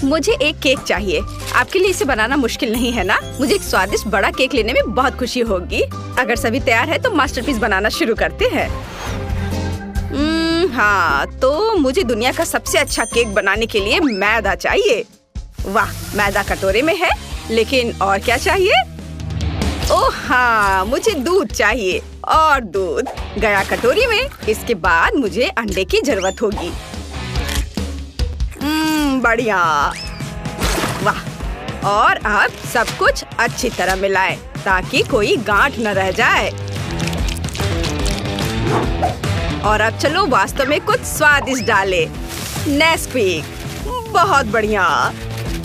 मुझे एक केक चाहिए। आपके लिए इसे बनाना मुश्किल नहीं है ना? मुझे एक स्वादिष्ट बड़ा केक लेने में बहुत खुशी होगी। अगर सभी तैयार है तो मास्टरपीस बनाना शुरू करते हैं। हाँ, तो मुझे दुनिया का सबसे अच्छा केक बनाने के लिए मैदा चाहिए। वाह, मैदा कटोरे में है, लेकिन और क्या चाहिए? ओह हाँ, मुझे दूध चाहिए और दूध गया कटोरी में। इसके बाद मुझे अंडे की जरूरत होगी। बढ़िया। वाह, और अब सब कुछ अच्छी तरह मिलाएं ताकि कोई गांठ न रह जाए। और अब चलो वास्तव में कुछ स्वादिष्ट डालें। नेस्क्विक, बहुत बढ़िया।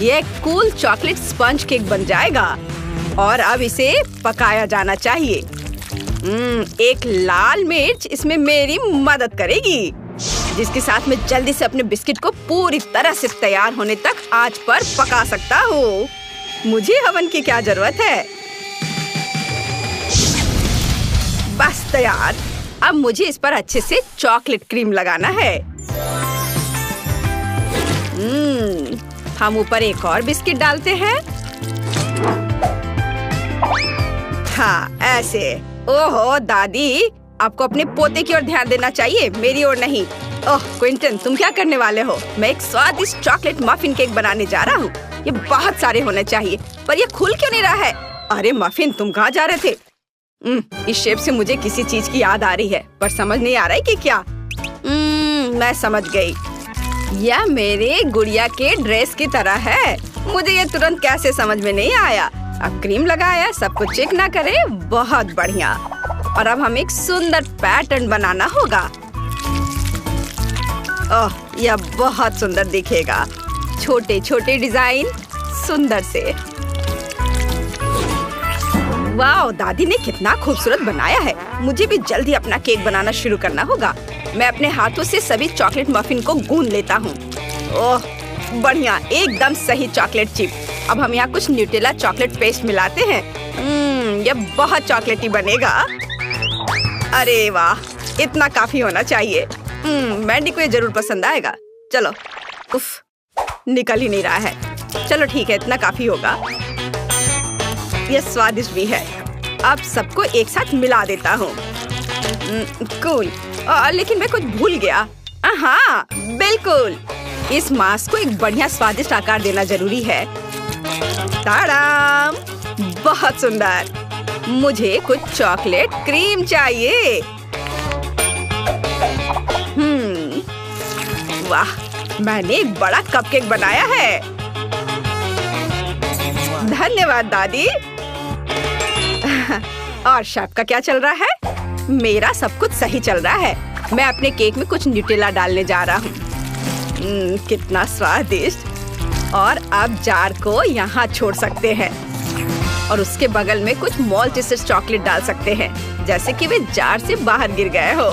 ये कूल चॉकलेट स्पंज केक बन जाएगा। और अब इसे पकाया जाना चाहिए। एक लाल मिर्च इसमें मेरी मदद करेगी, जिसके साथ मैं जल्दी से अपने बिस्किट को पूरी तरह से तैयार होने तक आंच पर पका सकता हूँ। मुझे हवन की क्या जरूरत है? बस तैयार। अब मुझे इस पर अच्छे से चॉकलेट क्रीम लगाना है। हम ऊपर एक और बिस्किट डालते हैं। हाँ, ऐसे। ओहो दादी, आपको अपने पोते की ओर ध्यान देना चाहिए, मेरी ओर नहीं। ओह क्विंटन, तुम क्या करने वाले हो? मैं एक स्वादिष्ट चॉकलेट मफिन केक बनाने जा रहा हूँ। ये बहुत सारे होने चाहिए, पर ये खुल क्यों नहीं रहा है? अरे मफिन, तुम कहाँ जा रहे थे? इस शेप से मुझे किसी चीज की याद आ रही है, पर समझ नहीं आ रहा है कि क्या। मैं समझ गई। यह मेरे गुड़िया के ड्रेस की तरह है। मुझे ये तुरंत कैसे समझ में नहीं आया। अब क्रीम लगाया, सब कुछ चेक ना करे। बहुत बढ़िया। और अब हमें एक सुंदर पैटर्न बनाना होगा। ओह, यह बहुत सुंदर दिखेगा। छोटे छोटे डिजाइन, सुंदर से। वाह, दादी ने कितना खूबसूरत बनाया है। मुझे भी जल्दी अपना केक बनाना शुरू करना होगा। मैं अपने हाथों से सभी चॉकलेट मफिन को गूंद लेता हूँ। ओह बढ़िया, एकदम सही चॉकलेट चिप। अब हम यहाँ कुछ न्यूटेला चॉकलेट पेस्ट मिलाते हैं। यह बहुत चॉकलेटी बनेगा। अरे वाह, इतना काफी होना चाहिए। मैंडी को ये जरूर पसंद आएगा। चलो, उफ, निकल ही नहीं रहा है। चलो ठीक है, इतना काफी होगा। यह स्वादिष्ट भी है। अब सबको एक साथ मिला देता हूँ। कूल। लेकिन मैं कुछ भूल गया। हाँ बिल्कुल, इस मास्क को एक बढ़िया स्वादिष्ट आकार देना जरूरी है। ताड़ाम, बहुत सुंदर। मुझे कुछ चॉकलेट क्रीम चाहिए। वाह, मैंने एक बड़ा कपकेक बनाया है। धन्यवाद दादी। और शेफ का क्या चल रहा है? मेरा सब कुछ सही चल रहा है। मैं अपने केक में कुछ न्यूटेला डालने जा रहा हूँ। कितना स्वादिष्ट। और अब जार को यहाँ छोड़ सकते हैं और उसके बगल में कुछ मॉल्टेसेड चॉकलेट डाल सकते हैं, जैसे कि वे जार से बाहर गिर गए हो।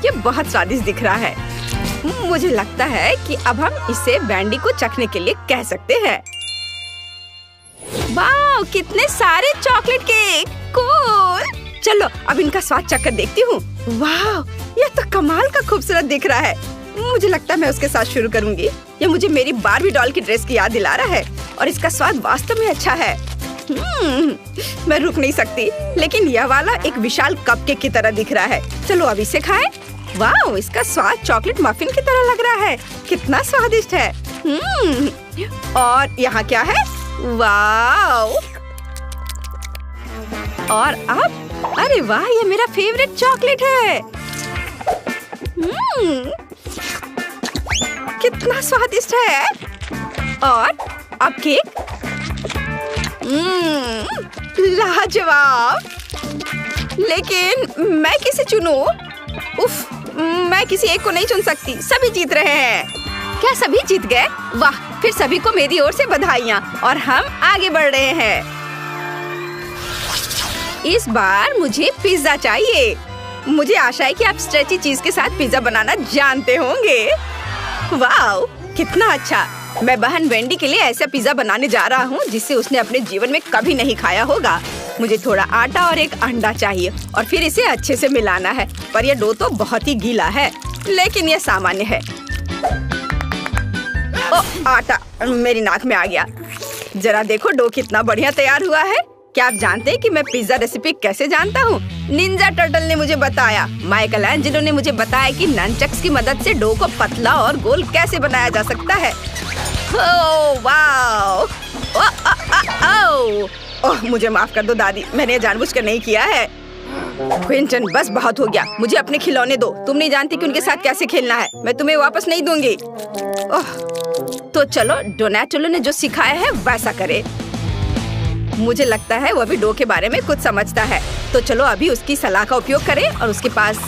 ये बहुत स्वादिष्ट दिख रहा है। मुझे लगता है कि अब हम इसे बैंडी को चखने के लिए कह सकते हैं। वाह, कितने सारे चॉकलेट केक। कूल। चलो अब इनका स्वाद चखकर देखती हूँ। वाह, यह तो कमाल का खूबसूरत दिख रहा है। मुझे लगता है मैं उसके साथ शुरू करूंगी। यह मुझे मेरी बार्बी डॉल की ड्रेस की याद दिला रहा है और इसका स्वाद वास्तव में अच्छा है। मैं रुक नहीं सकती। लेकिन यह वाला एक विशाल कपकेक की तरह दिख रहा है। चलो अब इसे खाएं। वाह, इसका स्वाद चॉकलेट मफिन की तरह लग रहा है। कितना स्वादिष्ट है। और यहाँ क्या है? वाह। और अब, अरे वाह, ये मेरा फेवरेट चॉकलेट है। कितना स्वादिष्ट है। और अब केक। लाजवाब। लेकिन मैं किसे चुनूं? उफ, मैं किसी एक को नहीं चुन सकती। सभी जीत रहे हैं। क्या सभी जीत गए? वाह, फिर सभी को मेरी ओर से बधाइयाँ। और हम आगे बढ़ रहे हैं। इस बार मुझे पिज्जा चाहिए। मुझे आशा है कि आप स्ट्रेची चीज के साथ पिज्जा बनाना जानते होंगे। वाह, कितना अच्छा। मैं बहन वेंडी के लिए ऐसा पिज्जा बनाने जा रहा हूँ जिसे उसने अपने जीवन में कभी नहीं खाया होगा। मुझे थोड़ा आटा और एक अंडा चाहिए और फिर इसे अच्छे से मिलाना है। पर यह डो तो बहुत ही गीला है, लेकिन यह सामान्य है। आटा मेरी नाक में आ गया। जरा देखो डो कितना बढ़िया तैयार हुआ है। क्या आप जानते हैं कि मैं पिज्जा रेसिपी कैसे जानता हूँ? निंजा टर्टल ने मुझे बताया। माइकल एंजेलो ने मुझे बताया कि ननचक्स की मदद से डो को पतला और गोल कैसे बनाया जा सकता है। Oh wow! ओह मुझे माफ कर दो दादी, मैंने जानबूझकर नहीं किया है। क्विंटन बस बहुत हो गया, मुझे अपने खिलौने दो। तुम नहीं जानती कि उनके साथ कैसे खेलना है। मैं तुम्हें वापस नहीं दूंगी। ओह तो चलो डोनाटेलो ने जो सिखाया है वैसा करे। मुझे लगता है वो भी डो के बारे में कुछ समझता है। तो चलो अभी उसकी सलाह का उपयोग करें और उसके पास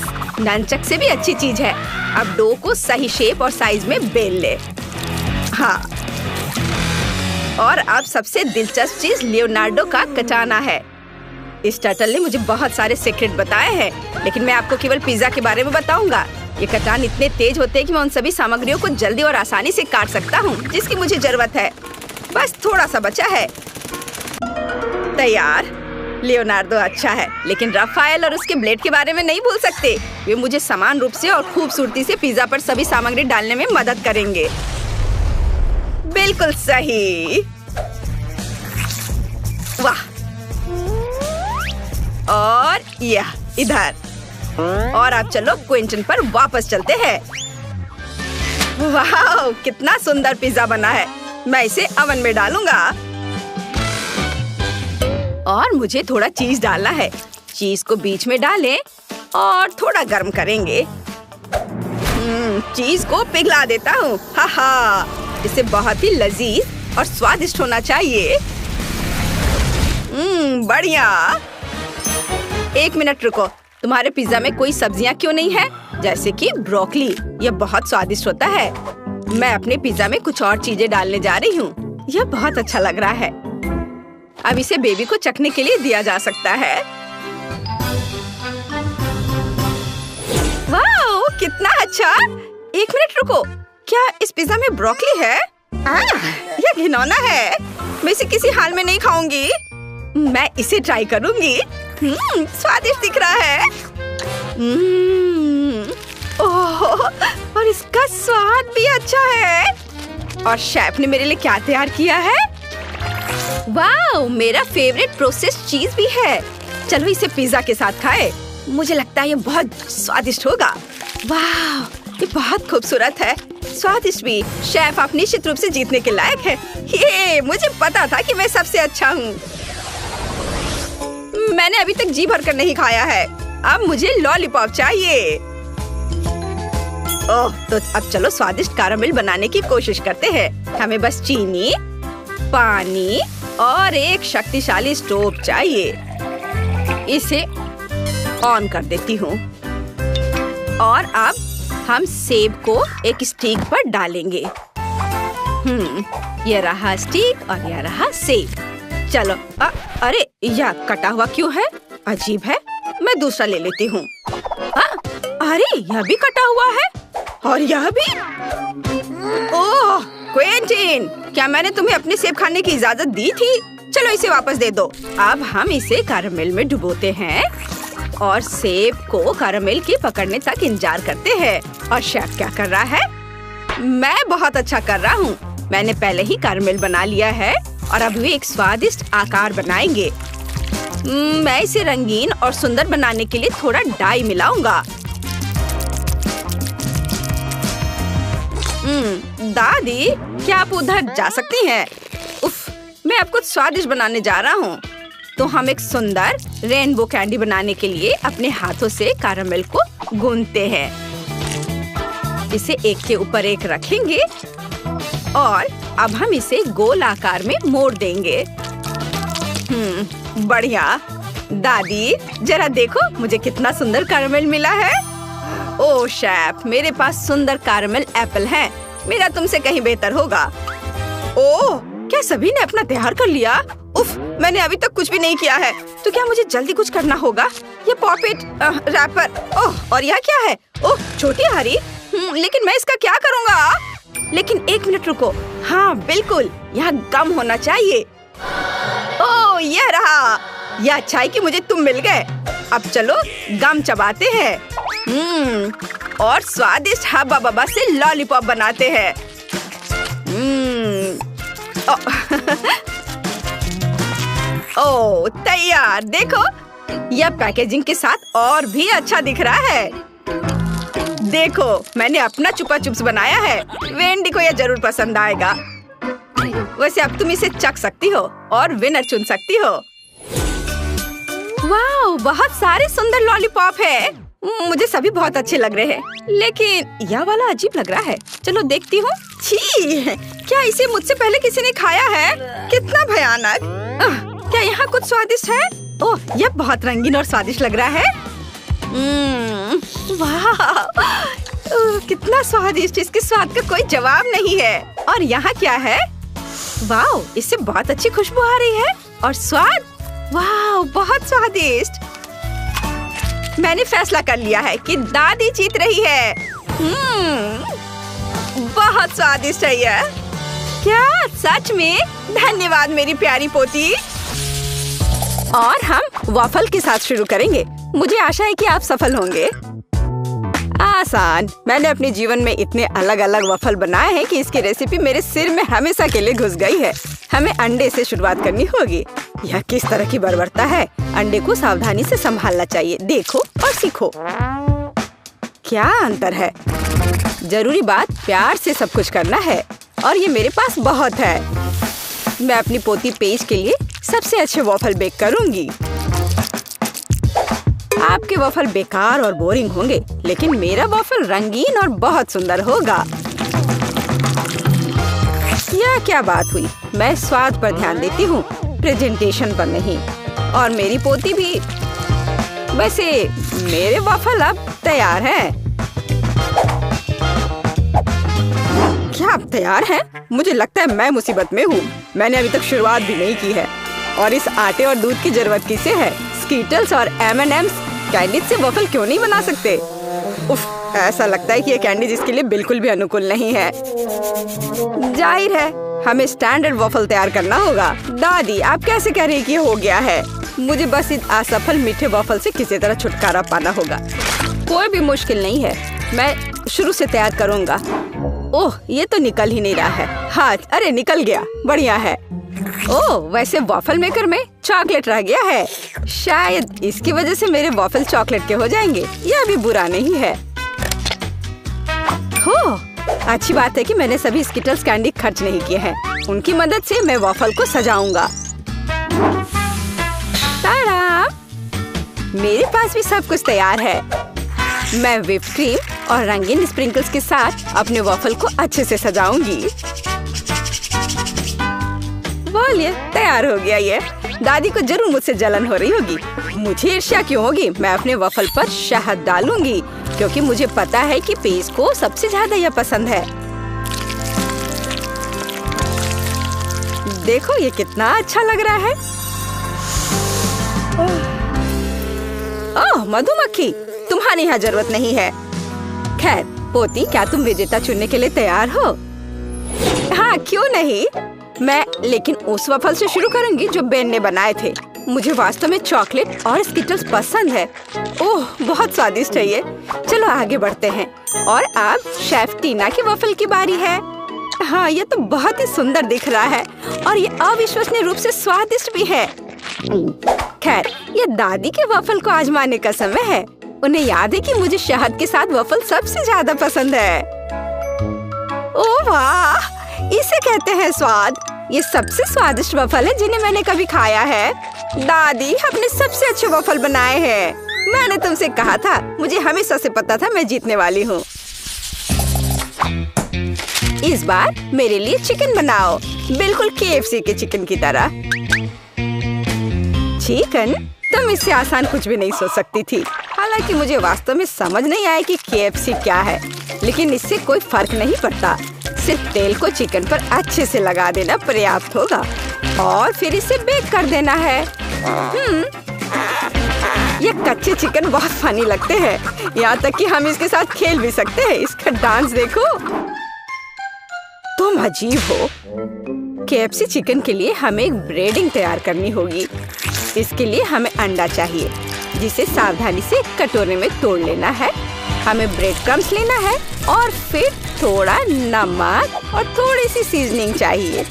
ननचक से भी अच्छी चीज है। अब डो को सही शेप और साइज में बेल ले। हाँ और अब सबसे दिलचस्प चीज लियोनार्डो का कटाना है। इस टर्टल ने मुझे बहुत सारे सीक्रेट बताए हैं, लेकिन मैं आपको केवल पिज्जा के बारे में बताऊंगा। ये कटान इतने तेज होते हैं कि मैं उन सभी सामग्रियों को जल्दी और आसानी से काट सकता हूँ जिसकी मुझे जरूरत है। बस थोड़ा सा बचा है। तैयार। लियोनार्डो अच्छा है, लेकिन राफेल और उसके ब्लेड के बारे में नहीं भूल सकते। वे मुझे समान रूप से और खूबसूरती से पिज्जा पर सभी सामग्री डालने में मदद करेंगे। बिल्कुल सही। वाह! और यह इधर। और अब चलो क्विंटन पर वापस चलते हैं। वाह! कितना सुंदर पिज्जा बना है। मैं इसे ओवन में डालूंगा। और मुझे थोड़ा चीज डालना है। चीज को बीच में डालें और थोड़ा गर्म करेंगे। चीज को पिघला देता हूँ। हा इसे बहुत ही लजीज और स्वादिष्ट होना चाहिए। बढ़िया। एक मिनट रुको, तुम्हारे पिज्जा में कोई सब्जियां क्यों नहीं है? जैसे कि ब्रोकली, यह बहुत स्वादिष्ट होता है। मैं अपने पिज्जा में कुछ और चीजें डालने जा रही हूँ। यह बहुत अच्छा लग रहा है। अब इसे बेबी को चखने के लिए दिया जा सकता है। वाओ, कितना अच्छा! एक मिनट रुको, क्या इस पिज्जा में ब्रोकली है? यह घिनौना है। मैं इसे किसी हाल में नहीं खाऊंगी। मैं इसे ट्राई करूंगी। स्वादिष्ट दिख रहा है। ओह, और इसका स्वाद भी अच्छा है। और शेफ ने मेरे लिए क्या तैयार किया है? वाओ, मेरा फेवरेट प्रोसेस्ड चीज भी है। चलो इसे पिज्जा के साथ खाएं। मुझे लगता है ये बहुत स्वादिष्ट होगा। वाह, ये बहुत खूबसूरत है, स्वादिष्ट भी। शेफ आप निश्चित रूप से जीतने के लायक है। ये मुझे पता था कि मैं सबसे अच्छा हूँ। मैंने अभी तक जी भरकर नहीं खाया है। अब मुझे लॉलीपॉप चाहिए। ओह, तो अब चलो स्वादिष्ट कैरामेल बनाने की कोशिश करते हैं। हमें बस चीनी, पानी और एक शक्तिशाली स्टोव चाहिए। इसे ऑन कर देती हूँ। और अब हम सेब को एक स्टिक पर डालेंगे। यह रहा स्टिक और यह रहा सेब। चलो, अरे यह कटा हुआ क्यों है? अजीब है। मैं दूसरा ले लेती हूँ। अरे यह भी कटा हुआ है और यह भी। ओह क्विंटन, क्या मैंने तुम्हें अपने सेब खाने की इजाजत दी थी? चलो इसे वापस दे दो। अब हम इसे कैरामेल में डुबोते हैं और सेब को कैरामेल के पकड़ने तक इंतजार करते हैं। और शेफ क्या कर रहा है? मैं बहुत अच्छा कर रहा हूँ। मैंने पहले ही कैरामेल बना लिया है और अब वे एक स्वादिष्ट आकार बनाएंगे। मैं इसे रंगीन और सुंदर बनाने के लिए थोड़ा डाई मिलाऊंगा। दादी, क्या आप उधर जा सकती हैं? उफ, मैं अब कुछ स्वादिष्ट बनाने जा रहा हूँ। तो हम एक सुंदर रेनबो कैंडी बनाने के लिए अपने हाथों से कैरामेल को गूंथते हैं। इसे एक के ऊपर एक रखेंगे और अब हम इसे गोल आकार में मोड़ देंगे। बढ़िया। दादी, जरा देखो मुझे कितना सुंदर कैरामेल मिला है। ओह शेफ, मेरे पास सुंदर कैरामेल एप्पल है। मेरा तुमसे कहीं बेहतर होगा। ओह, क्या सभी ने अपना तैयार कर लिया? उफ, मैंने अभी तक कुछ भी नहीं किया है। तो क्या मुझे जल्दी कुछ करना होगा? ये पॉपिट रैपर। ओह, और यह क्या है? ओह, छोटी हरी। लेकिन मैं इसका क्या करूँगा? लेकिन एक मिनट रुको। हाँ बिल्कुल, यह गम होना चाहिए। ओह, यह रहा। यह अच्छा है कि मुझे तुम मिल गए। अब चलो गम चबाते हैं। और स्वादिष्ट हब्बा बब्बा से लॉलीपॉप बनाते हैं। ओह तैयार। देखो, यह पैकेजिंग के साथ और भी अच्छा दिख रहा है। देखो, मैंने अपना चुपा चुप्स बनाया है। वेंडी को यह जरूर पसंद आएगा। वैसे अब तुम इसे चख सकती हो और विनर चुन सकती हो। वाह, बहुत सारे सुंदर लॉलीपॉप है। मुझे सभी बहुत अच्छे लग रहे हैं, लेकिन यह वाला अजीब लग रहा है। चलो देखती हूँ। छी, क्या इसे मुझसे पहले किसी ने खाया है? कितना भयानक। क्या यहाँ कुछ स्वादिष्ट है? ओह, यह बहुत रंगीन और स्वादिष्ट लग रहा है। वाह, कितना स्वादिष्ट। इसके स्वाद का कोई जवाब नहीं है। और यहाँ क्या है? वाह, इससे बहुत अच्छी खुशबू आ रही है। और स्वाद, वाह, बहुत स्वादिष्ट। मैंने फैसला कर लिया है कि दादी जीत रही है। बहुत स्वादिष्ट है यह। क्या सच में? धन्यवाद मेरी प्यारी पोती। और हम वॉफल के साथ शुरू करेंगे। मुझे आशा है कि आप सफल होंगे। आसान। मैंने अपने जीवन में इतने अलग अलग वॉफल बनाए हैं कि इसकी रेसिपी मेरे सिर में हमेशा के लिए घुस गई है। हमें अंडे से शुरुआत करनी होगी। यह किस तरह की बर्बरता है। अंडे को सावधानी से संभालना चाहिए। देखो और सीखो। क्या अंतर है। जरूरी बात प्यार से सब कुछ करना है। और ये मेरे पास बहुत है। मैं अपनी पोती पेज के लिए सबसे अच्छे वॉफल बेक करूंगी। आपके वॉफल बेकार और बोरिंग होंगे, लेकिन मेरा वॉफल रंगीन और बहुत सुंदर होगा। यह क्या बात हुई? मैं स्वाद पर ध्यान देती हूँ, प्रेजेंटेशन पर नहीं। और मेरी पोती भी। वैसे मेरे वॉफल अब तैयार हैं। क्या आप तैयार हैं? मुझे लगता है मैं मुसीबत में हूँ। मैंने अभी तक शुरुआत भी नहीं की है। और इस आटे और दूध की जरूरत किसे है? स्कीटल्स और M&M's कैंडी से वॉफल क्यों नहीं बना सकते? उफ, ऐसा लगता है कि ये कैंडी जिसके लिए बिल्कुल भी अनुकूल नहीं है। जाहिर है हमें स्टैंडर्ड वॉफल तैयार करना होगा। दादी, आप कैसे कह रही हैं कि ये हो गया है? मुझे बस इस असफल मीठे वॉफल से किसी तरह छुटकारा पाना होगा। कोई भी मुश्किल नहीं है, मैं शुरू से तैयार करूँगा। ओह, ये तो निकल ही नहीं रहा है। हाथ, अरे निकल गया। बढ़िया है। ओह, वैसे वॉफल मेकर में चॉकलेट रह गया है। शायद इसकी वजह से मेरे वॉफल चॉकलेट के हो जाएंगे। यह भी बुरा नहीं है। हो, अच्छी बात है कि मैंने सभी स्किटल्स कैंडी खर्च नहीं किए हैं। उनकी मदद से मैं वॉफल को सजाऊंगा। ताड़ा! मेरे पास भी सब कुछ तैयार है। मैं व्हिप क्रीम और रंगीन स्प्रिंकल्स के साथ अपने वॉफल को अच्छे से सजाऊंगी। बोलिए, तैयार हो गया ये। दादी को जरूर मुझसे जलन हो रही होगी। मुझे ईर्ष्या क्यों होगी? मैं अपने वॉफल पर शहद डालूंगी, क्योंकि मुझे पता है कि पेज को सबसे ज्यादा यह पसंद है। देखो ये कितना अच्छा लग रहा है। ओह, मधुमक्खी, तुम्हारी यहाँ जरूरत नहीं है। खैर पोती, क्या तुम विजेता चुनने के लिए तैयार हो? हाँ, क्यों नहीं। मैं लेकिन उस वॉफल से शुरू करूंगी जो बेन ने बनाए थे। मुझे वास्तव में चॉकलेट और स्किटल्स पसंद है। ओह, बहुत स्वादिष्ट है ये। चलो आगे बढ़ते हैं। और अब शेफ टीना की वॉफल की बारी है। हाँ, ये तो बहुत ही सुंदर दिख रहा है और ये अविश्वसनीय रूप से स्वादिष्ट भी है। खैर, ये दादी के वॉफल को आजमाने का समय है। उन्हें याद है कि मुझे शहद के साथ वॉफल सबसे ज्यादा पसंद है। ओह वाह, इसे कहते हैं स्वाद। ये सबसे स्वादिष्ट वॉफल है जिन्हें मैंने कभी खाया है। दादी, हमने सबसे अच्छे वॉफल बनाए हैं। मैंने तुमसे कहा था, मुझे हमेशा से पता था मैं जीतने वाली हूँ। इस बार मेरे लिए चिकन बनाओ, बिल्कुल KFC के चिकन की तरह। चिकन? तुम इससे आसान कुछ भी नहीं सोच सकती थी। हालांकि मुझे वास्तव में समझ नहीं आया कि KFC क्या है, लेकिन इससे कोई फर्क नहीं पड़ता। सिर्फ तेल को चिकन पर अच्छे से लगा देना पर्याप्त होगा और फिर इसे बेक कर देना है। ये कच्चे चिकन बहुत फनी लगते हैं, यहाँ तक कि हम इसके साथ खेल भी सकते हैं। इसका डांस देखो। तुम अजीब हो। KFC चिकन के लिए हमें एक ब्रेडिंग तैयार करनी होगी। इसके लिए हमें अंडा चाहिए, जिसे सावधानी से कटोरे में तोड़ लेना है। हमें ब्रेड क्रम्स लेना है और फिर थोड़ा नमक और थोड़ी सी सीजनिंग चाहिए।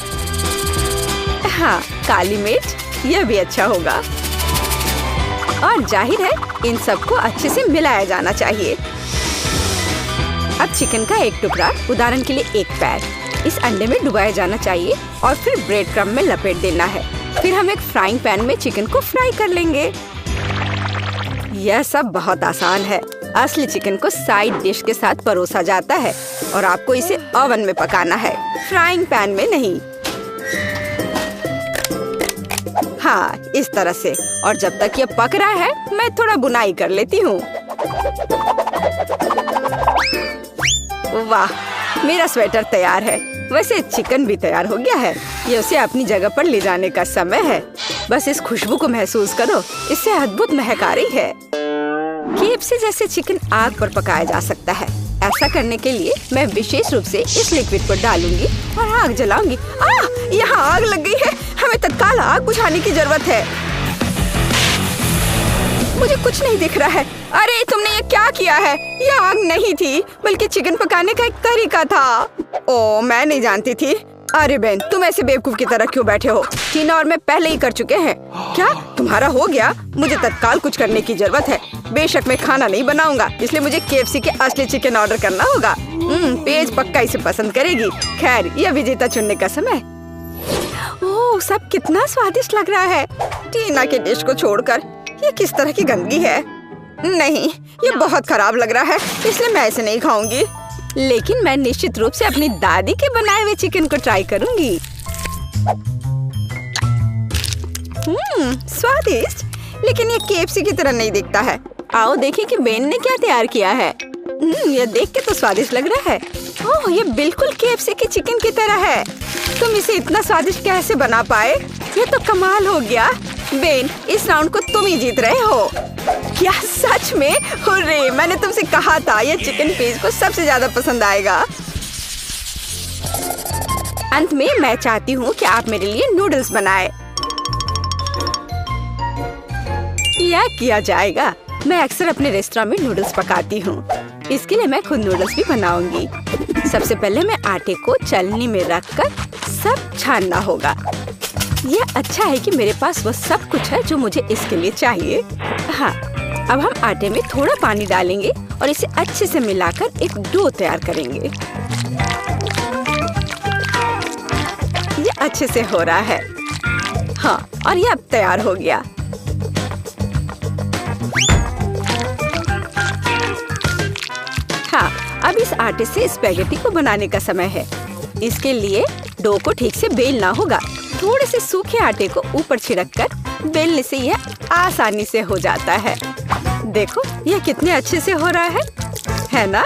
हाँ, काली मिर्च, यह भी अच्छा होगा। और जाहिर है इन सबको अच्छे से मिलाया जाना चाहिए। अब चिकन का एक टुकड़ा, उदाहरण के लिए एक पैर, इस अंडे में डुबाया जाना चाहिए और फिर ब्रेड क्रम्ब में लपेट देना है। फिर हम एक फ्राइंग पैन में चिकन को फ्राई कर लेंगे। यह सब बहुत आसान है। असली चिकन को साइड डिश के साथ परोसा जाता है और आपको इसे ओवन में पकाना है, फ्राइंग पैन में नहीं। हाँ, इस तरह से। और जब तक ये पक रहा है मैं थोड़ा बुनाई कर लेती हूँ। वाह, मेरा स्वेटर तैयार है। वैसे चिकन भी तैयार हो गया है। ये उसे अपनी जगह पर ले जाने का समय है। बस इस खुशबू को महसूस करो, इससे अद्भुत महक आ रही है। KFC जैसे चिकन आग पर पकाया जा सकता है। ऐसा करने के लिए मैं विशेष रूप से इस लिक्विड को डालूंगी और आग जलाऊंगी। यहाँ आग लग गई है। हमें तत्काल आग बुझाने की जरूरत है। मुझे कुछ नहीं दिख रहा है। अरे तुमने ये क्या किया है? ये आग नहीं थी बल्कि चिकन पकाने का एक तरीका था। ओ, मैं नहीं जानती थी। अरे बहन, तुम ऐसे बेवकूफ की तरह क्यों बैठे हो? टीना और मैं पहले ही कर चुके हैं। क्या तुम्हारा हो गया? मुझे तत्काल कुछ करने की जरूरत है। बेशक मैं खाना नहीं बनाऊंगा, इसलिए मुझे KFC के असली चिकन ऑर्डर करना होगा। पेज पक्का इसे पसंद करेगी। खैर, यह विजेता चुनने का समय। ओह, सब कितना स्वादिष्ट लग रहा है। टीना के डिश को छोड़कर ये किस तरह की गंदगी है? नहीं, ये बहुत खराब लग रहा है, इसलिए मैं इसे नहीं खाऊंगी। लेकिन मैं निश्चित रूप से अपनी दादी के बनाए हुए चिकन को ट्राई करूंगी। स्वादिष्ट, लेकिन ये KFC की तरह नहीं दिखता है। आओ देखें कि बेन ने क्या तैयार किया है। यह देख के तो स्वादिष्ट लग रहा है। ओह, ये बिल्कुल KFC के चिकन की तरह है। तुम इसे इतना स्वादिष्ट कैसे बना पाए? ये तो कमाल हो गया। बेन, इस राउंड को तुम ही जीत रहे हो। क्या सच में? हुर्रे, मैंने तुमसे कहा था यह चिकन पेज को सबसे ज्यादा पसंद आएगा। अंत में मैं चाहती हूँ कि आप मेरे लिए नूडल्स बनाएं। यह किया जाएगा। मैं अक्सर अपने रेस्टोरेंट में नूडल्स पकाती हूँ। इसके लिए मैं खुद नूडल्स भी बनाऊंगी। सबसे पहले मैं आटे को चलनी में रखकर सब छानना होगा। यह अच्छा है कि मेरे पास वो सब कुछ है जो मुझे इसके लिए चाहिए। हाँ, अब हम आटे में थोड़ा पानी डालेंगे और इसे अच्छे से मिलाकर एक डो तैयार करेंगे। ये अच्छे से हो रहा है। हाँ, और ये अब तैयार हो गया। हाँ, अब इस आटे से स्पैगेटी को बनाने का समय है। इसके लिए डो को ठीक से बेलना होगा। थोड़े से सूखे आटे को ऊपर छिड़ककर बेलने से यह आसानी से हो जाता है। देखो, यह कितने अच्छे से हो रहा है ना?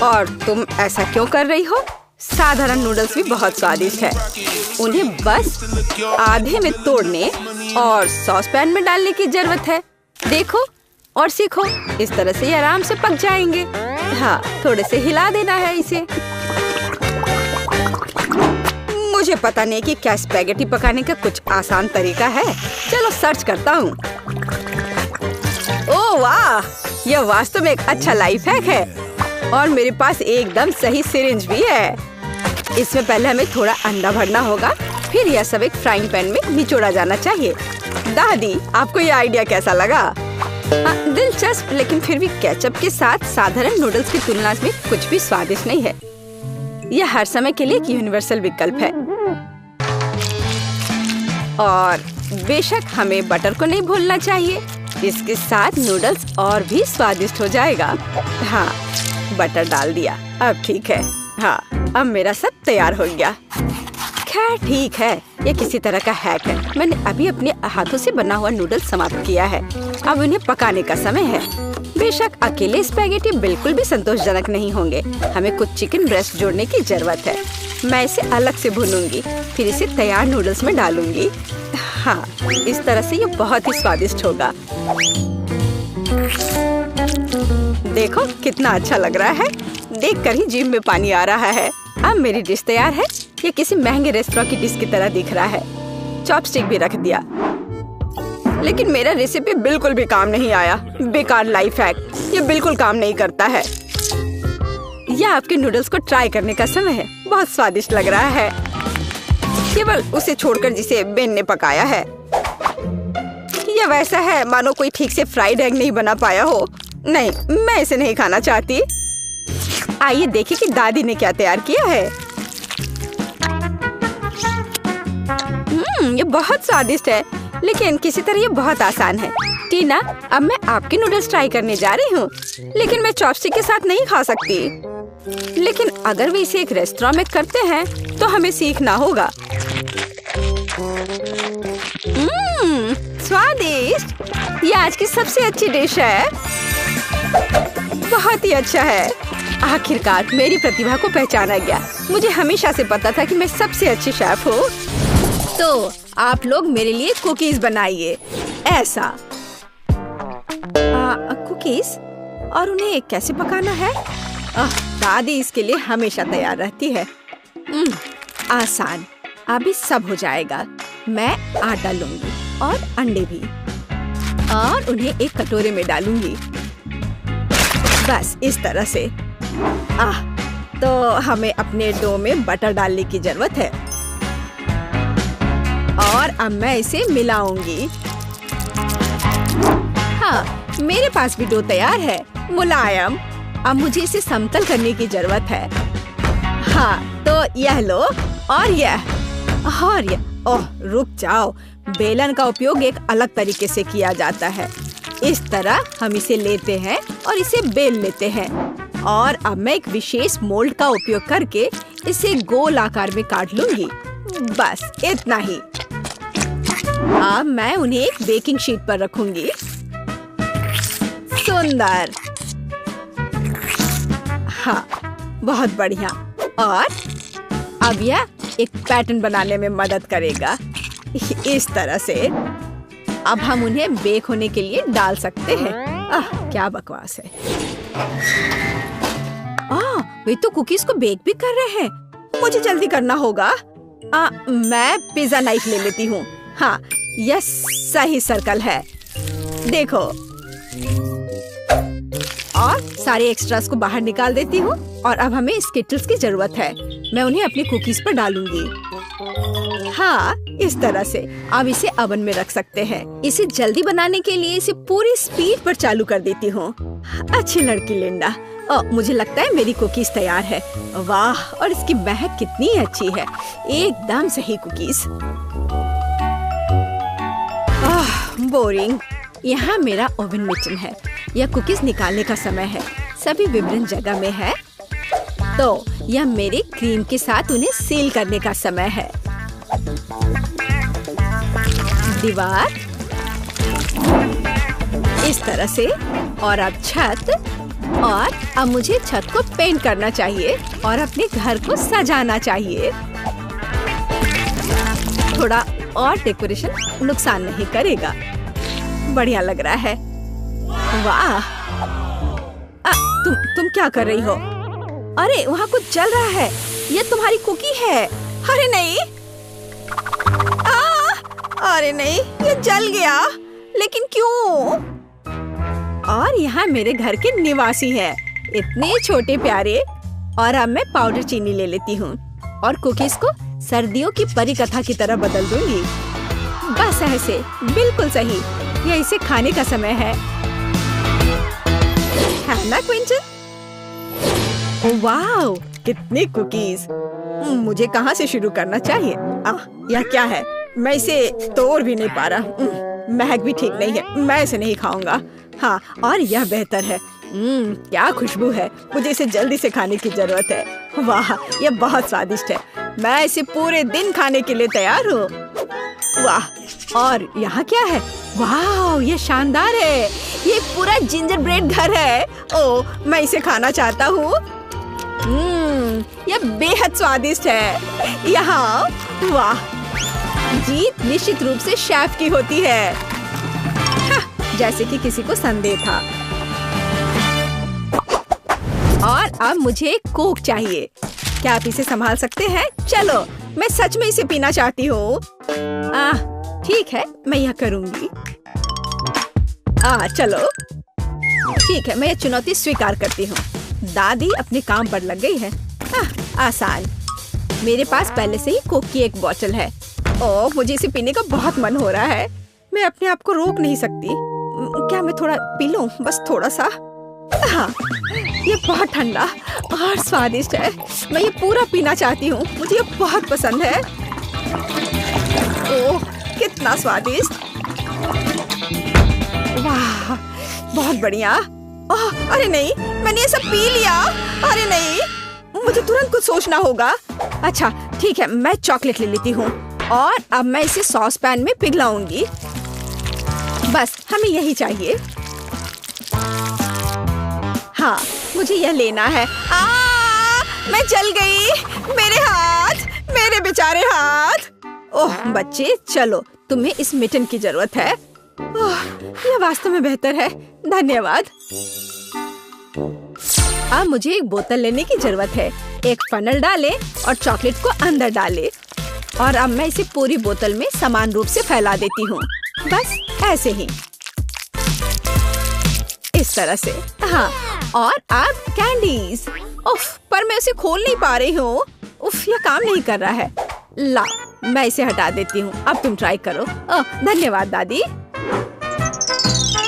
और तुम ऐसा क्यों कर रही हो? साधारण नूडल्स भी बहुत स्वादिष्ट है। उन्हें बस आधे में तोड़ने और सॉस पैन में डालने की जरूरत है। देखो और सीखो, इस तरह से ये आराम से पक जाएंगे। हाँ, थोड़े से हिला देना है इसे। मुझे पता नहीं कि क्या स्पैगेटी पकाने का कुछ आसान तरीका है। चलो सर्च करता हूँ। ओह वाह, यह वास्तव में एक अच्छा लाइफ हैक है। और मेरे पास एकदम सही सिरिंज भी है। इसमें पहले हमें थोड़ा अंडा भरना होगा, फिर यह सब एक फ्राइंग पैन में निचोड़ा जाना चाहिए। दादी, आपको यह आइडिया कैसा लगा? दिलचस्प, लेकिन फिर भी केचप के साथ साधारण नूडल्स की तुलना में कुछ भी स्वादिष्ट नहीं है। यह हर समय के लिए एक यूनिवर्सल विकल्प है। और बेशक हमें बटर को नहीं भूलना चाहिए। इसके साथ नूडल्स और भी स्वादिष्ट हो जाएगा। हाँ, बटर डाल दिया, अब ठीक है। हाँ, अब मेरा सब तैयार हो गया। खैर ठीक है, ये किसी तरह का हैक है। मैंने अभी अपने हाथों से बना हुआ नूडल्स समाप्त किया है। अब उन्हें पकाने का समय है। बेशक अकेले स्पैगेटी बिल्कुल भी संतोषजनक नहीं होंगे। हमें कुछ चिकन ब्रेस्ट जोड़ने की जरूरत है। मैं इसे अलग से भूनूंगी, फिर इसे तैयार नूडल्स में डालूंगी। हाँ, इस तरह से ये बहुत ही स्वादिष्ट होगा। देखो कितना अच्छा लग रहा है। देखकर ही जीभ में पानी आ रहा है। अब मेरी डिश तैयार है। ये किसी महंगे रेस्टोरेंट की डिश की तरह दिख रहा है। चॉपस्टिक भी रख दिया। लेकिन मेरा रेसिपी बिल्कुल भी काम नहीं आया। बेकार लाइफ हैक, ये बिल्कुल काम नहीं करता है। यह आपके नूडल्स को ट्राई करने का समय है। बहुत स्वादिष्ट लग रहा है, केवल उसे छोड़कर जिसे बेन ने पकाया है। यह वैसा है मानो कोई ठीक से फ्राइड एग नहीं बना पाया हो। नहीं, मैं इसे नहीं खाना चाहती। आइए देखिए कि दादी ने क्या तैयार किया है। ये बहुत स्वादिष्ट है, लेकिन किसी तरह ये बहुत आसान है। टीना, अब मैं आपके नूडल्स ट्राई करने जा रही हूँ, लेकिन मैं चॉपस्टिक के साथ नहीं खा सकती। लेकिन अगर वे इसे एक रेस्टोरेंट में करते हैं तो हमें सीखना होगा। स्वादिष्ट! ये आज की सबसे अच्छी डिश है। बहुत ही अच्छा है। आखिरकार मेरी प्रतिभा को पहचाना गया। मुझे हमेशा से पता था कि मैं सबसे अच्छी शेफ हूँ। तो आप लोग मेरे लिए कुकीज बनाइए। ऐसा कुकीज, और उन्हें कैसे पकाना है? दादी इसके लिए हमेशा तैयार रहती है। आसान, अभी सब हो जाएगा। मैं आटा लूंगी और अंडे भी, और उन्हें एक कटोरे में डालूंगी। बस इस तरह से। तो हमें अपने डो में बटर डालने की जरूरत है, और अब मैं इसे मिलाऊंगी। हाँ, मेरे पास भी डो तैयार है, मुलायम। अब मुझे इसे समतल करने की जरूरत है। हाँ, तो यह लो और यह और यह। ओह, रुक जाओ। बेलन का उपयोग एक अलग तरीके से किया जाता है। इस तरह हम इसे लेते हैं और इसे बेल लेते हैं, और अब मैं एक विशेष मोल्ड का उपयोग करके इसे गोल आकार में काट लूंगी। बस इतना ही। अब मैं उन्हें एक बेकिंग शीट पर रखूंगी। सुंदर। हाँ, बहुत बढ़िया। और अब यह एक पैटर्न बनाने में मदद करेगा। इस तरह से अब हम उन्हें बेक होने के लिए डाल सकते हैं। क्या बकवास है। वे तो कुकीज को बेक भी कर रहे हैं। मुझे जल्दी करना होगा। मैं पिज्जा नाइफ ले लेती हूँ। हाँ, यह सही सर्कल है। देखो, और सारे एक्स्ट्रास को बाहर निकाल देती हूँ। और अब हमें स्किटल्स की जरूरत है। मैं उन्हें अपनी कुकीज पर डालूंगी। हाँ, इस तरह से। अब इसे ओवन में रख सकते हैं। इसे जल्दी बनाने के लिए इसे पूरी स्पीड पर चालू कर देती हूँ। अच्छी लड़की लिंडा। मुझे लगता है मेरी कुकीज तैयार है। वाह, और इसकी महक कितनी अच्छी है। एकदम सही कुकीज। बोरिंग। यहाँ मेरा ओवन मिचन है। यह कुकीज निकालने का समय है। सभी विभिन्न जगह में है। तो यह मेरे क्रीम के साथ उन्हें सील करने का समय है। दीवार इस तरह से, और अब छत। और अब मुझे छत को पेंट करना चाहिए और अपने घर को सजाना चाहिए। थोड़ा और डेकोरेशन नुकसान नहीं करेगा। बढ़िया लग रहा है। वाह! तुम क्या कर रही हो? अरे, वहाँ कुछ जल रहा है। ये तुम्हारी कुकी है। अरे नहीं! अरे नहीं, ये जल गया। लेकिन क्यों? और यहाँ मेरे घर के निवासी हैं। इतने छोटे प्यारे। और अब मैं पाउडर चीनी ले लेती हूँ और कुकीज को सर्दियों की परी कथा की तरह बदल दूंगी। बस ऐसे, बिल्कुल सही। यह इसे खाने का समय है ना क्विंटन? वाह, कितनी कुकीज। मुझे कहाँ से शुरू करना चाहिए? यह क्या है? मैं इसे तोड़ भी नहीं पा रहा। महक भी ठीक नहीं है। मैं इसे नहीं खाऊंगा। हाँ, और यह बेहतर है। क्या खुशबू है। मुझे इसे जल्दी से खाने की जरूरत है। वाह, यह बहुत स्वादिष्ट है। मैं इसे पूरे दिन खाने के लिए तैयार हूँ। वाह, और यहाँ क्या है? वाह, ये शानदार है। ये पूरा जिंजर ब्रेड घर है। ओह, मैं इसे खाना चाहता हूँ। यह बेहद स्वादिष्ट है। यहाँ, वाह, जीत निश्चित रूप से शेफ की होती है। जैसे कि किसी को संदेह था। और अब मुझे एक कोक चाहिए। क्या आप इसे संभाल सकते हैं? चलो, मैं सच में इसे पीना चाहती हूँ। ठीक है, मैं यह करूँगी। चलो ठीक है, मैं ये चुनौती स्वीकार करती हूँ। दादी अपने काम पर लग गई है। आसान। मेरे पास पहले से ही कोक की एक बोतल है। ओह, मुझे इसे पीने का बहुत मन हो रहा है। मैं अपने आप को रोक नहीं सकती। क्या मैं थोड़ा पी लूं? बस थोड़ा सा। हाँ, ये बहुत ठंडा और स्वादिष्ट है। मैं ये पूरा पीना चाहती हूँ। मुझे ये बहुत पसंद है। ओह, कितना स्वादिष्ट। वाह, बहुत बढ़िया। ओह, अरे नहीं, मैंने ये सब पी लिया। अरे नहीं, मुझे तुरंत कुछ सोचना होगा। अच्छा ठीक है, मैं चॉकलेट ले लेती हूँ और अब मैं इसे सॉस पैन में पिघलाऊंगी। बस हमें यही चाहिए। हाँ, मुझे यह लेना है। मैं जल गई। मेरे हाथ, मेरे बेचारे हाथ। ओह बच्चे, चलो, तुम्हें इस मिटन की जरूरत है। ओह, यह वास्तव में बेहतर है। धन्यवाद। अब मुझे एक बोतल लेने की जरूरत है। एक फनल डालें और चॉकलेट को अंदर डालें। और अब मैं इसे पूरी बोतल में समान रूप से फैला देती हूँ। बस ऐसे ही, इस तरह से। हाँ, और अब कैंडीज। उफ, पर मैं इसे खोल नहीं पा रही हूँ। उफ, यह काम नहीं कर रहा है। ला, मैं इसे हटा देती हूँ। अब तुम ट्राई करो। धन्यवाद दादी।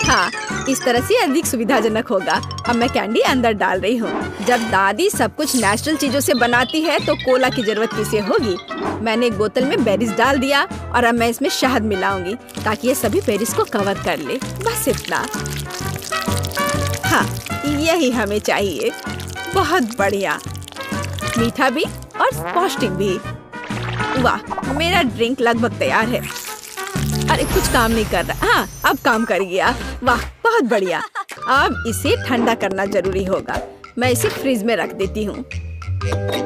हाँ, इस तरह से अधिक सुविधाजनक होगा। अब मैं कैंडी अंदर डाल रही हूँ। जब दादी सब कुछ नेचुरल चीजों से बनाती है तो कोला की जरूरत किसे होगी। मैंने एक बोतल में बेरीज डाल दिया और अब मैं इसमें शहद मिलाऊंगी ताकि ये सभी बेरीज को कवर कर ले। बस इतना। हाँ, यही हमें चाहिए। बहुत बढ़िया, मीठा भी और पौष्टिक भी। वाह, मेरा ड्रिंक लगभग तैयार है। अरे कुछ काम नहीं कर रहा। हाँ, अब काम कर गया। वाह, बहुत बढ़िया। अब इसे ठंडा करना जरूरी होगा। मैं इसे फ्रिज में रख देती हूँ।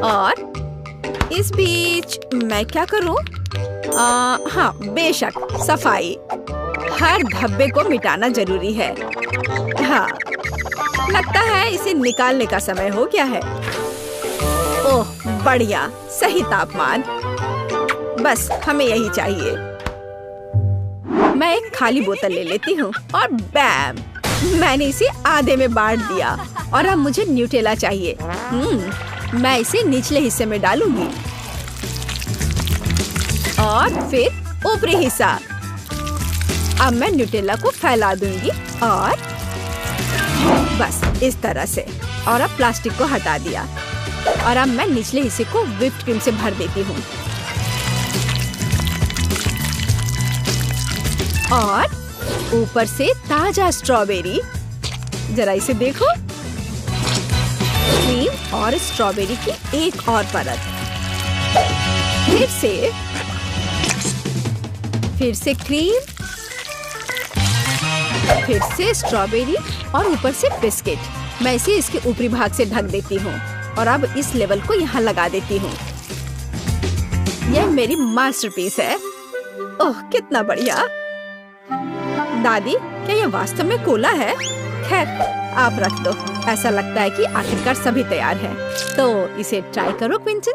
और इस बीच मैं क्या करूँ? हाँ, बेशक, सफाई। हर धब्बे को मिटाना जरूरी है। हाँ, लगता है इसे निकालने का समय हो गया है। ओह बढ़िया, सही तापमान। बस हमें यही चाहिए। मैं एक खाली बोतल ले लेती हूँ और बैम, मैंने इसे आधे में बांट दिया। और अब मुझे न्यूटेला चाहिए। मैं इसे निचले हिस्से में डालूंगी और फिर ऊपरी हिस्सा। अब मैं न्यूटेला को फैला दूंगी और बस इस तरह से। और अब प्लास्टिक को हटा दिया और अब मैं निचले हिस्से को व्हिप्ड क्रीम से भर देती हूँ। और ऊपर से ताजा स्ट्रॉबेरी। जरा इसे देखो। क्रीम और स्ट्रॉबेरी की एक और परत। फिर से क्रीम, फिर से स्ट्रॉबेरी और ऊपर से बिस्किट। मैं इसे इसके ऊपरी भाग से ढक देती हूँ और अब इस लेवल को यहाँ लगा देती हूँ। यह मेरी मास्टरपीस है। ओह कितना बढ़िया। दादी, क्या यह वास्तव में कोला है? खैर, आप रख दो। ऐसा लगता है कि आखिरकार सभी तैयार है। तो इसे ट्राई करो क्विंटन।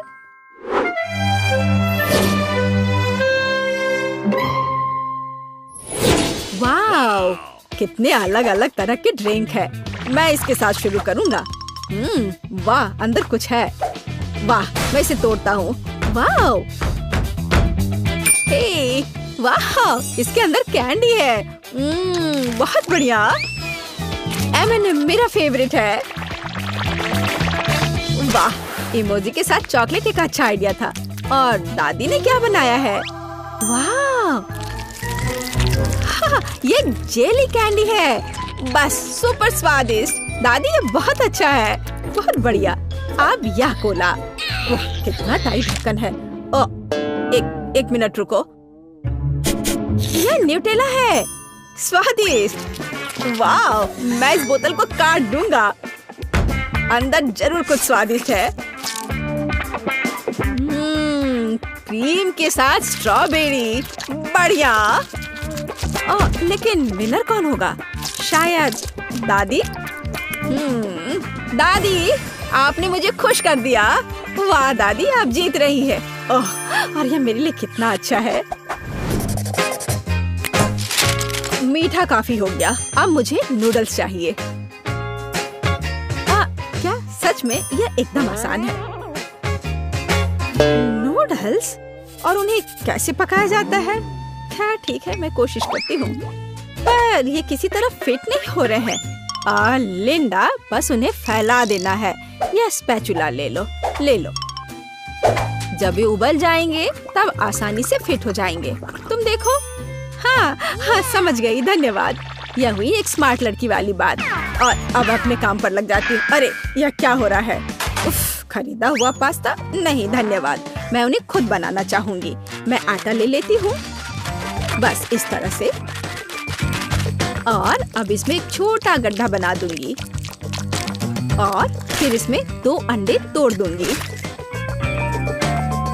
वाओ, कितने अलग अलग तरह के ड्रिंक है। मैं इसके साथ शुरू करूंगा। वाह, अंदर कुछ है। वाह, मैं इसे तोड़ता हूँ। वाओ, हे, वाह, इसके अंदर कैंडी है। बहुत बढ़िया। M&M मेरा फेवरेट है। वाह, इमोजी के साथ चॉकलेट एक अच्छा आइडिया था। और दादी ने क्या बनाया है? वाह, हाँ, ये जेली कैंडी है। बस सुपर स्वादिष्ट। दादी, ये बहुत अच्छा है। बहुत बढ़िया। अब यह कोला। ओह, कितना टाइट ढक्कन है। एक मिनट रुको। यह न्यूटेला है। स्वादिष्ट। वाह, मैं इस बोतल को काट दूंगा। अंदर जरूर कुछ स्वादिष्ट है। क्रीम के साथ स्ट्रॉबेरी। बढ़िया। लेकिन विनर कौन होगा? शायद दादी। दादी, आपने मुझे खुश कर दिया। वाह दादी, आप जीत रही है। ओह, और यह मेरे लिए कितना अच्छा है। मीठा काफी हो गया, अब मुझे नूडल्स चाहिए। क्या सच में यह एकदम आसान है? नूडल्स, और उन्हें कैसे पकाया जाता है? खैर ठीक है, मैं कोशिश करती हूँ, पर ये किसी तरह फिट नहीं हो रहे हैं। लिंडा, बस उन्हें फैला देना है। यह स्पैचुला ले लो। जब ये उबल जाएंगे तब आसानी से फिट हो जाएंगे। तुम देखो। हाँ, समझ गई, धन्यवाद। यह हुई एक स्मार्ट लड़की वाली बात। और अब अपने काम पर लग जाती हूँ। अरे यह क्या हो रहा है? उफ, खरीदा हुआ पास्ता? नहीं धन्यवाद, मैं उन्हें खुद बनाना चाहूंगी। मैं आटा ले लेती हूँ, बस इस तरह से, और अब इसमें एक छोटा गड्ढा बना दूंगी और फिर इसमें 2 अंडे तोड़ दूंगी।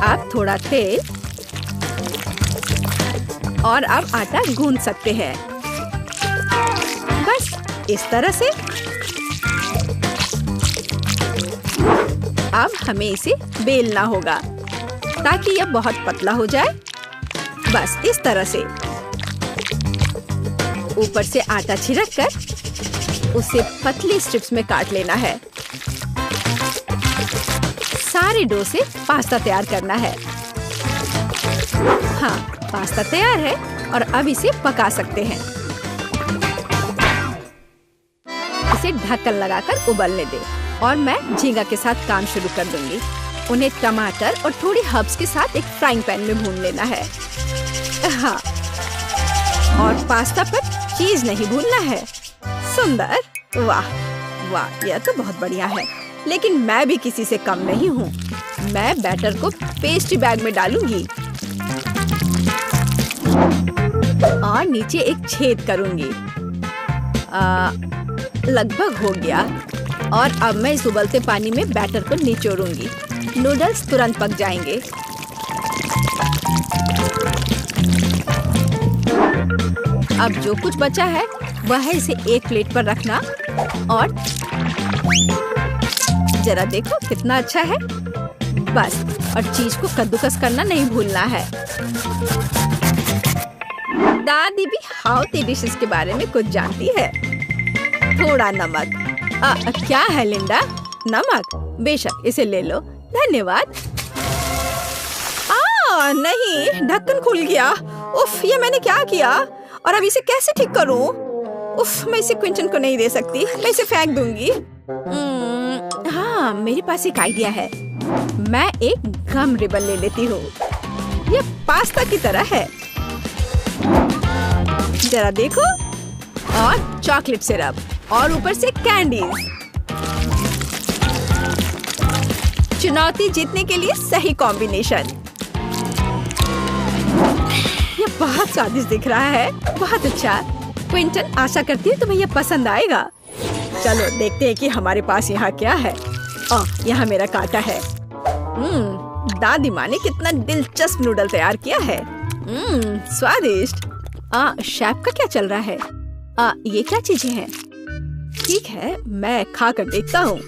अब थोड़ा तेल, और अब आटा गूंद सकते हैं, बस इस तरह से। अब हमें इसे बेलना होगा ताकि यह बहुत पतला हो जाए, बस इस तरह से। ऊपर से आटा छिड़क कर उसे पतली स्ट्रिप्स में काट लेना है। सारे डो से पास्ता तैयार करना है। हाँ, पास्ता तैयार है और अब इसे पका सकते हैं। इसे ढक्कन लगाकर उबलने दे और मैं झींगा के साथ काम शुरू कर दूंगी। उन्हें टमाटर और थोड़ी हर्ब्स के साथ एक फ्राइंग पैन में भून लेना है। हाँ, और पास्ता पर चीज नहीं भूलना है। सुंदर, वाह वाह, यह तो बहुत बढ़िया है। लेकिन मैं भी किसी से कम नहीं हूँ। मैं बैटर को पेस्ट्री बैग में डालूंगी और नीचे एक छेद करूंगी। लगभग हो गया, और अब मैं इस उबलते पानी में बैटर को निचोड़ूंगी। नूडल्स तुरंत पक जाएंगे। अब जो कुछ बचा है वह है इसे एक प्लेट पर रखना, और जरा देखो कितना अच्छा है। बस, और चीज को कद्दूकस करना नहीं भूलना है। दादी भी हाउती डिशेस के बारे में कुछ जानती है। थोड़ा नमक। क्या है लिंडा? नमक? बेशक, इसे ले लो, धन्यवाद। नहीं, ढक्कन खुल गया। उफ, ये मैंने क्या किया? और अब इसे कैसे ठीक करूं? उफ, मैं इसे क्विंटन को नहीं दे सकती, मैं इसे फेंक दूंगी। हाँ, मेरे पास एक आइडिया है। मैं एक गम रिबन ले लेती हूँ। ये पास्ता की तरह है, जरा देखो। और चॉकलेट सिरप, और ऊपर से कैंडीज। चुनौती जीतने के लिए सही कॉम्बिनेशन। ये बहुत स्वादिष्ट दिख रहा है, बहुत अच्छा। क्विंटन, आशा करती हूँ तुम्हें यह पसंद आएगा। चलो देखते हैं कि हमारे पास यहाँ क्या है। यहाँ मेरा कांटा है। दादी माँ ने कितना दिलचस्प नूडल तैयार किया है। स्वादिष्ट। शेफ का क्या चल रहा है? ये क्या चीजें हैं? ठीक है, मैं खा कर देखता हूँ।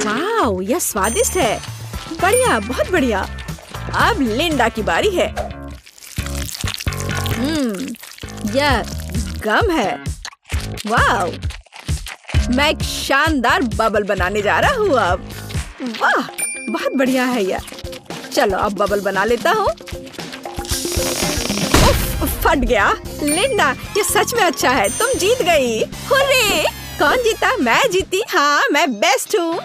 वाह, यह स्वादिष्ट है। बढ़िया, बहुत बढ़िया। अब लिंडा की बारी है। यह गम है। वाह, मैं एक शानदार बबल बनाने जा रहा हूँ अब। वाह, बहुत बढ़िया है यह। चलो अब बबल बना लेता हूँ। फट गया। लिंडा, ये सच में अच्छा है। तुम जीत गई। हुर्रे! कौन जीता? मैं जीती। हाँ, मैं बेस्ट हूँ।